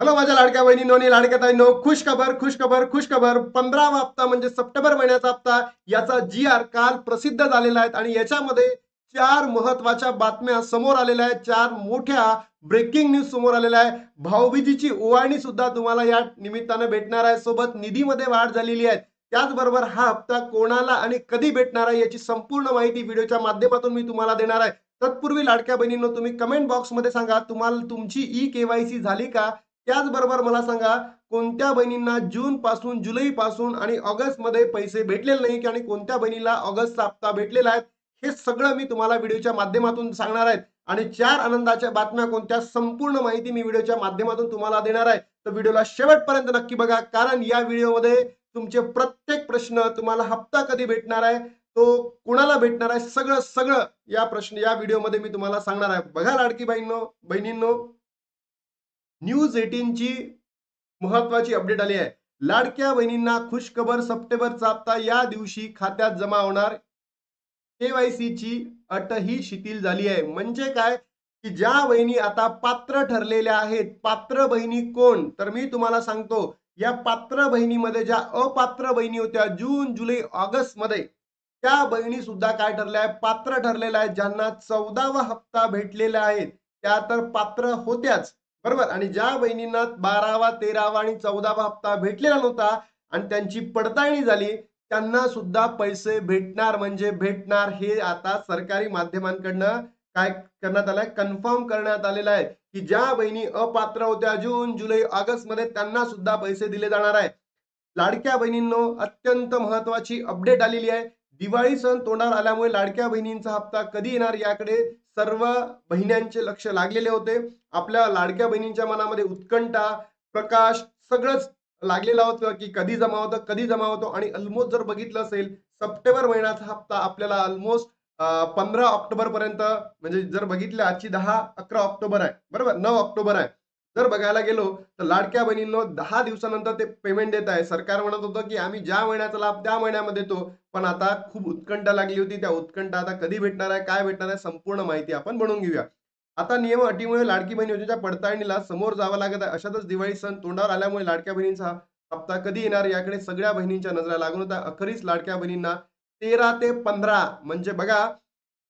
Hello माझ्या लाडक्या बहिणींनो आणि लाडक्या ताईंनो, खुश खबर खुश खबर खुश खबर. 15वा हप्ता म्हणजे सप्टेंबर महिन्याचा हप्ता याचा जी आर काल प्रसिद्ध झालेला आहे आणि याच्यामध्ये चार महत्वाच्या बातम्या समोर आलेल्या आहेत. चार मोठ्या ब्रेकिंग न्यूज समोर आलेल्या आहे. भाऊबीजेची ओवाळणी सुद्धा तुम्हाला या निमित्तानं भेटणार आहे. सोबत निधीमध्ये वाढ झालेली आहे. त्याचबरोबर हा हप्ता कोणाला आणि कधी भेटणार आहे याची संपूर्ण माहिती व्हिडिओच्या माध्यमातून मी तुम्हाला देणार आहे. तत्पूर्वी लाडक्या बहिणींनो, तुम्ही कमेंट बॉक्समध्ये सांगा तुम्हाला तुमची ई-केवायसी झाली का. त्याचबरोबर मला सांगा, कोणत्या बहिणींना जून पासून, जुलै पासून आणि ऑगस्ट मध्ये पैसे भेटलेले नाही आणि कोणत्या बहिणीला ऑगस्टचा हप्ता भेटलेला आहे. हे सगळं मी तुम्हाला व्हिडिओच्या माध्यमातून सांगणार आहे. आणि चार आनंदाच्या बातम्या कोणत्या, संपूर्ण माहिती मी व्हिडिओच्या माध्यमातून तुम्हाला देणार आहे. तर व्हिडिओला शेवटपर्यंत नक्की बघा, कारण या व्हिडिओमध्ये तुमचे प्रत्येक प्रश्न, तुम्हाला हप्ता कधी भेटणार आहे, तो कुणाला भेटणार आहे, सगळं सगळं या व्हिडिओमध्ये मी तुम्हाला सांगणार आहे. बघा लाडकी बहिणींनो, न्यूज 18 ची महत्वाची अपडेट आली आहे. लाडक्या बहिणींना खुशखबर, सप्टेंबरचा हप्ता या दिवशी खात्यात जमा होणार. केवायसी ची अटही शिथिल झाली आहे. म्हणजे काय, की ज्या बहिणी आता पात्र ठरलेल्या आहेत. पात्र बहिणी कोण, तर मी तुम्हाला सांगतो. या पात्र बहिणीमध्ये ज्या अपात्र बहिणी होत्या जून जुलै ऑगस्ट मध्ये, त्या बहिणी सुद्धा काय ठरल्या आहे, पात्र ठरलेल्या आहेत. ज्यांना 14वा हप्ता भेटलेला आहे त्या तर पात्र होत्याच, बरोबर. आणि ज्या बहिणींना 12वा 13वा आणि 14वा हप्ता भेटलेला नव्हता आणि त्यांची पडताळणी झाली, त्यांना सुद्धा पैसे भेटणार म्हणजे भेटणार. हे आता सरकारी माध्यमांकडनं काय करण्यात आलंय, कन्फर्म करण्यात आलेलं आहे, की ज्या बहिणी अपात्र होत्या जून जुलै ऑगस्ट मध्ये त्यांना सुद्धा पैसे दिले जाणार आहे. लाडक्या बहिणींनो, अत्यंत महत्वाची अपडेट आलेली आहे. दिवाळी सण तोंडावर आल्यामुळे लाडक्या बहिणींचा हप्ता कधी येणार याकडे सर्व बहिण्यांचे लक्ष लागलेले होते. आपल्या लाडक्या बहिणींच्या मनामध्ये उत्कंठा, प्रकाश सगळंच लागलेला होतं, की कधी जमा होतं, कधी जमा होतो. आणि ऑलमोस्ट जर बघितलं असेल, सप्टेंबर महिन्याचा हप्ता आपल्याला ऑलमोस्ट 15 ऑक्टोबर पर्यंत, म्हणजे जर बघितलं आजची 10-11 ऑक्टोबर आहे, बरोबर, 9 ऑक्टोबर आहे. जर बघायला गेलो तर लाडक्या बहिणींनो 10 दिवसानंतर ते पेमेंट देत आहे. सरकार म्हणत होतं, की आम्ही ज्या महिन्याचा लाभ त्या महिन्यामध्ये देतो. पण आता खूप उत्कंठा लागली होती. त्या उत्कंठा आता कधी भेटणार आहे, काय भेटणार आहे, संपूर्ण माहिती आपण बनवून घेऊया. आता नियम अटीमुळे लाडकी बहीण योजनेच्या पडताळणीला समोर जावं लागत आहे. अशातच दिवाळी सण तोंडावर आल्यामुळे लाडक्या बहिणींचा हप्ता कधी येणार याकडे सगळ्या बहिणींच्या नजरा लागून होत्या. अखेरीस लाडक्या बहिणींना 13 ते 15, म्हणजे बघा,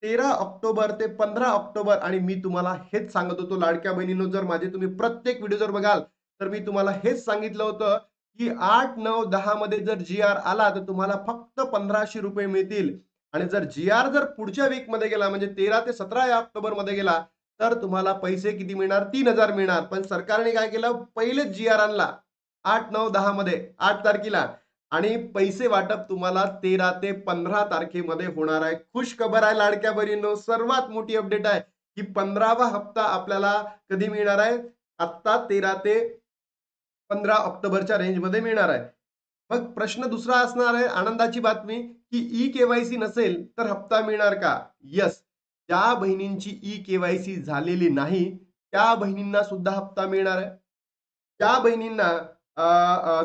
13 ऑक्टोबर ते 15 ऑक्टोबर. आणि मी तुम्हाला हेच सांगत होतो लाडक्या बहिणींनो, जर माझे तुम्ही प्रत्येक व्हिडिओ जर बघाल तर मी तुम्हाला हेच सांगितलं होतं, की 8, 9, 10 मध्ये जर जी आर आला तर तुम्हाला फक्त 1500 रुपये मिळतील. आणि जर जी आर जर पुढच्या वीक मध्ये गेला, म्हणजे 13 ते 17 या ऑक्टोबर मध्ये गेला, तर तुम्हाला पैसे किती मिळणार, 3000 मिळणार. पण सरकारने काय केलं, पहिलेच जी आर आणला 8, 9, 10 मध्ये, 8 तारखेला. आणि पैसे वाटप तुम्हाला 13 ते 15 तारखेमध्ये होणार आहे. खुश खबर आहे लाडक्या बहिणींनो, सर्वात मोठी अपडेट आहे, की 15वा हप्ता आपल्याला कधी मिळणार आहे, आता 13 ते 15 ऑक्टोबरच्या रेंजमध्ये मिळणार आहे. मग प्रश्न दुसरा असणार आहे, आनंदाची बातमी, की ई केवायसी नसेल तर हप्ता मिळणार का. यस, ज्या बहिणींची ई केवायसी झालेली नाही त्या बहिणींना सुद्धा हप्ता मिळणार आहे. त्या बहिणींना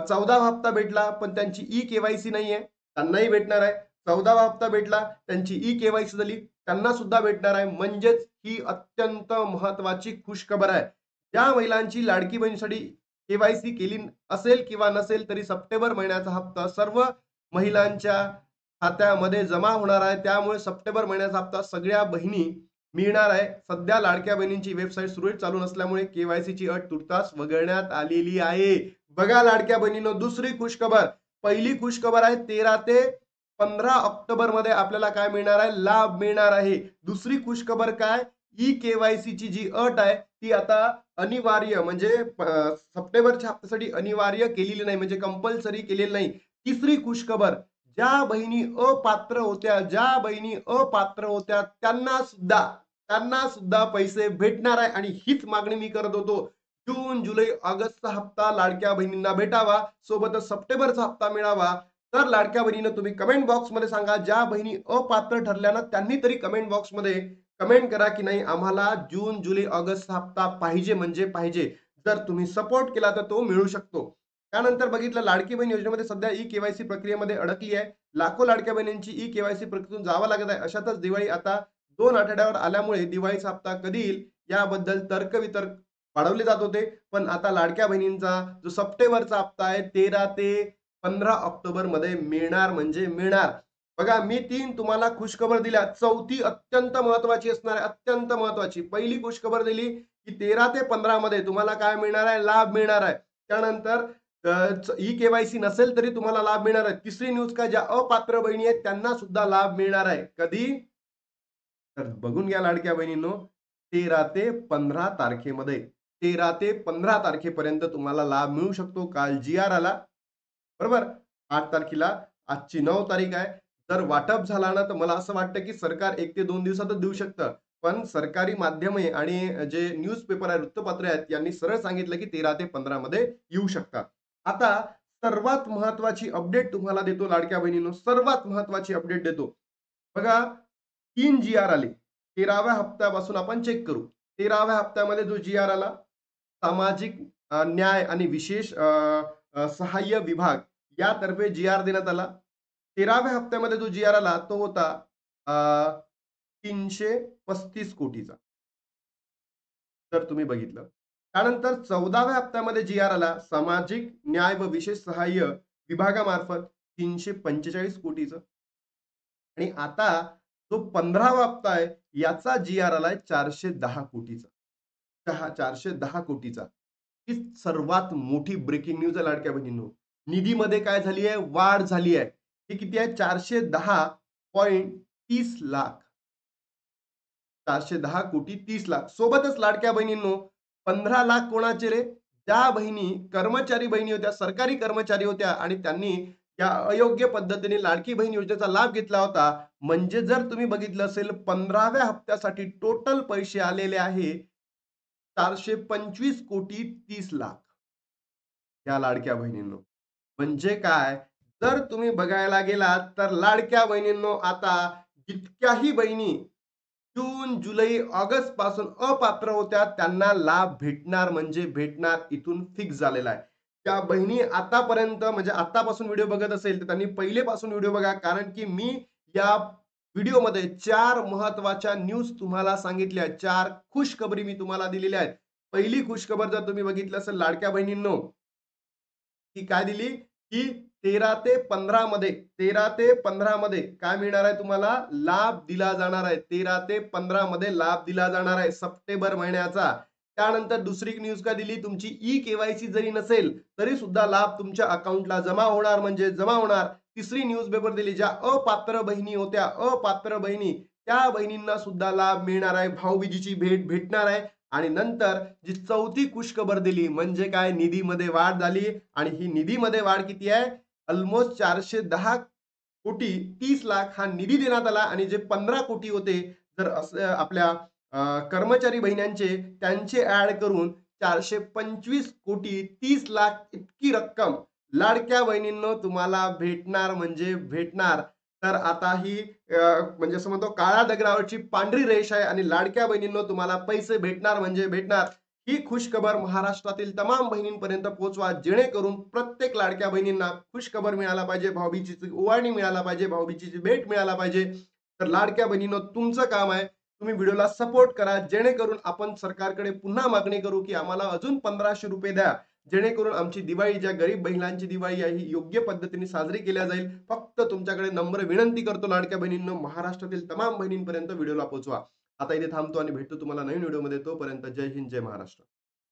14वा हप्ता भेटला पण त्यांची ई केवायसी नाहीये, त्यांनाही भेटणार आहे. 14वा हप्ता भेटला, त्यांची ई केवायसी झाली, त्यांना सुद्धा भेटणार आहे. म्हणजेच ही अत्यंत महत्वाची खुशखबर आहे. ज्या महिलांची लाडकी बहिणीसाठी केवायसी केली असेल किंवा नसेल तरी सप्टेंबर महिन्याचा हप्ता सर्व महिलांच्या खात्यामध्ये जमा होणार आहे. त्यामुळे सप्टेंबर महिन्याचा हप्ता सगळ्या बहिणी मिळणार आहे. सध्या लाडक्या बहिणींची वेबसाईट सुरळीत चालू नसल्यामुळे केवायसीची अट तुर्तास वगळण्यात आलेली आहे. बघा लाडक्या बहिणींनो, दुसरी खुशखबर. पहिली खुशखबर आहे 13 ते 15 ऑक्टोबर मध्ये आपल्याला काय मिळणार आहे, लाभ मिळणार आहे. दुसरी खुशखबर काय, ई केवायसीची जी अट आहे ती आता अनिवार्य, म्हणजे सप्टेंबरच्या हप्त्यासाठी अनिवार्य केलेली नाही, म्हणजे कंपल्सरी केलेली नाही. तिसरी खुशखबर, ज्या बहिणी अपात्र होत्या त्यांना सुद्धा पैसे भेटणार आहे. आणि हीच मागणी मी करत होतो. जून जुलै ऑगस्टचा हप्ता लाडक्या बहिणींना भेटावा, सोबतच सप्टेंबरचा हप्ता मिळावा. तर लाडक्या बहिणीनं तुम्ही कमेंट बॉक्समध्ये सांगा, ज्या बहिणी अपात्र ठरल्या ना त्यांनी तरी कमेंट बॉक्समध्ये कमेंट करा, की नाही आम्हाला जून जुलै ऑगस्टचा हप्ता पाहिजे म्हणजे पाहिजे. जर तुम्ही सपोर्ट केला तर तो मिळू शकतो. त्यानंतर बघितलं, लाडकी बहीण योजनेमध्ये सध्या ई केवायसी प्रक्रियेमध्ये अडकली आहे. लाखो लाडक्या बहिणींची ई केवायसी प्रक्रियेतून जावं लागत आहे. अशातच दिवाळी आता 2 आठवड्यावर आल्यामुळे दिवाळीचा हप्ता कधी येईल याबद्दल तर्कवितर्क वाढवले जात होते. पण आता लाडक्या बहिणींचा जो सप्टेंबरचा हप्ता आहे 13 ते 15 ऑक्टोबर मध्ये मिळणार म्हणजे मिळणार. बघा मी 3 तुम्हाला खुशखबर दिल्या. चौथी अत्यंत महत्वाची असणार आहे, अत्यंत महत्वाची. पहिली खुशखबर दिली की 13 ते 15 मध्ये तुम्हाला काय मिळणार आहे? लाभ मिळणार आहे. त्यानंतर ई केवायसी नसेल तरी तुम्हाला लाभ मिळणार आहे. तिसरी न्यूज काय, ज्या अपात्र बहिणी आहेत त्यांना सुद्धा लाभ मिळणार आहे. कधी? तर बघून घ्या लाडक्या बहिणींनो, 13 ते 15 तारखेमध्ये, 13 ते 15 तारखेपर्यंत तुम्हाला लाभ मिळू शकतो. काल जी-आर आला, बरोबर? 8 तारखेला, आजची 9 तारीख आहे. जर वाटप झाला ना, तर मला असं वाटतं की सरकार 1 ते 2 दिवसातच देऊ शकतं. पण सरकारी माध्यमे आणि जे न्यूजपेपर आहे, वृत्तपत्र आहेत, यांनी सरळ सांगितलं की 13 ते 15 मध्ये येऊ शकतात. आता सर्वात महत्वाची अपडेट तुम्हाला देतो लाडक्या बहिणींनो, सर्वात महत्वाची अपडेट देतो. बघा 3 जी-आर आले. 13व्या हप्त्यापासून आपण चेक करू. 13व्या हप्त्यामध्ये जो जी-आर आला, सामाजिक न्याय आणि विशेष सहाय्य विभाग यातर्फे जी-आर देण्यात आला. 13व्या हप्त्यामध्ये जो जी-आर आला तो होता अ, 335 कोटीचा. तर तुम्ही बघितलं. त्यानंतर 14व्या हप्त्यामध्ये जी-आर आला सामाजिक न्याय व विशेष सहाय्य विभागामार्फत 345 कोटीचं. आणि आता जो 15वा हप्ता आहे याचा जी-आर आलाय 410 कोटीचा. 410 कोटीचा. ही सर्वात मोठी ब्रेकिंग न्यूज आहे लाडक्या बहिणींनो. निधीमध्ये काय झाली आहे? वाढ झाली आहे. हे किती आहे? 410.30 लाख. 410 कोटी 30 लाख. सोबतच लाडक्या बहिणींनो 15 लाख कोणाचे रे? ज्या बहिणी कर्मचारी बहिणी होत्या, सरकारी कर्मचारी होत्या आणि त्यांनी या अयोग्य पद्धतीने लाडकी बहीण योजनेचा लाभ घेतला होता. म्हणजे जर तुम्ही बघितलं असेल 15व्या हप्त्यासाठी टोटल पैसे आलेले आहे 425 कोटी 30 लाख. या लाडक्या बहिणींनो. म्हणजे काय? जर तुम्ही बघायला गेलात तर लाडक्या बहिणींनो आता जितक्याही बहिणी जून, जुलै, ऑगस्ट पासून अपात्र होत्या त्यांना लाभ भेटणार म्हणजे भेटणार, इथून फिक्स झालेला आहे. त्या बहिणी आतापर्यंत म्हणजे आतापासून व्हिडिओ बघत असेल तर त्यांनी पहिलेपासून व्हिडिओ बघा, कारण की मी या व्हिडिओमध्ये 4 महत्त्वाच्या न्यूज तुम्हाला सांगितल्या. 4 खुशखबरी मी तुम्हाला दिलेल्या आहेत. पहिली खुशखबर जर तुम्ही बघितलं असेल लाडक्या बहिणींनो, की काय दिली? की 13 ते 15 मध्ये 13 ते 15 मध्ये काय मिळणार आहे तुम्हाला? लाभ दिला जाणार आहे. 13 ते 15 मध्ये लाभ दिला जाणार आहे सप्टेंबर महिन्याचा. त्यानंतर दुसरी न्यूज काय दिली? तुमची ई केवायसी जरी नसेल तरी सुद्धा लाभ तुमच्या अकाउंटला जमा होणार म्हणजे जमा होणार. तिसरी न्यूज पेपर दिली, ज्या अपात्र बहिणी होत्या, अपात्र बहिणी, त्या बहिणींना सुद्धा लाभ मिळणार आहे. भाऊबीजेची भेट भेटणार आहे. आणि नंतर जी चौथी खुशखबर दिली म्हणजे काय? निधीमध्ये वाढ झाली. आणि ही निधीमध्ये वाढ किती आहे? ऑलमोस्ट 410 कोटी 30 लाख हा निधी देण्यात आला. आणि जे 15 कोटी होते जर असं आपल्या कर्मचारी बहिण्यांचे, त्यांचे ऍड करून 425 कोटी 30 लाख इतकी रक्कम लाडक्या बहिणींनो तुम्हाला भेटणार म्हणजे भेटणार. तर आता ही म्हणजे असं म्हणतो काळ्या दगडावरची पांढरी रेष आहे आणि लाडक्या बहिणींनो तुम्हाला पैसे भेटणार म्हणजे भेटणार. ही खुशखबर महाराष्ट्रातील तमाम बहिणींपर्यंत पोहोचवा, जेणेकरून प्रत्येक लाडक्या बहिणींना खुशखबर मिळायला पाहिजे, भाऊबीजेची ओवाळणी मिळायला पाहिजे, भाऊबीजेची भेट मिळायला पाहिजे. तर लाडक्या बहिणींनो तुमचं काम आहे, तुम्ही व्हिडिओला सपोर्ट करा, जेणेकरून आपण सरकारकडे पुन्हा मागणी करू की आम्हाला अजून 1500 रुपये द्या, जेणेकरून आमची दिवाळी, ज्या गरीब महिलांची दिवाळी आहे, ही योग्य पद्धतीने साजरी केल्या जाईल. फक्त तुमच्याकडे नम्र विनंती करतो लाडक्या बहिणींनो, महाराष्ट्रातील तमाम बहिणींपर्यंत व्हिडिओला पोहोचवा. आता इथे थांबतो आणि भेटतो तुम्हाला नवीन व्हिडिओमध्ये. तोपर्यंत जय हिंद, जय महाराष्ट्र.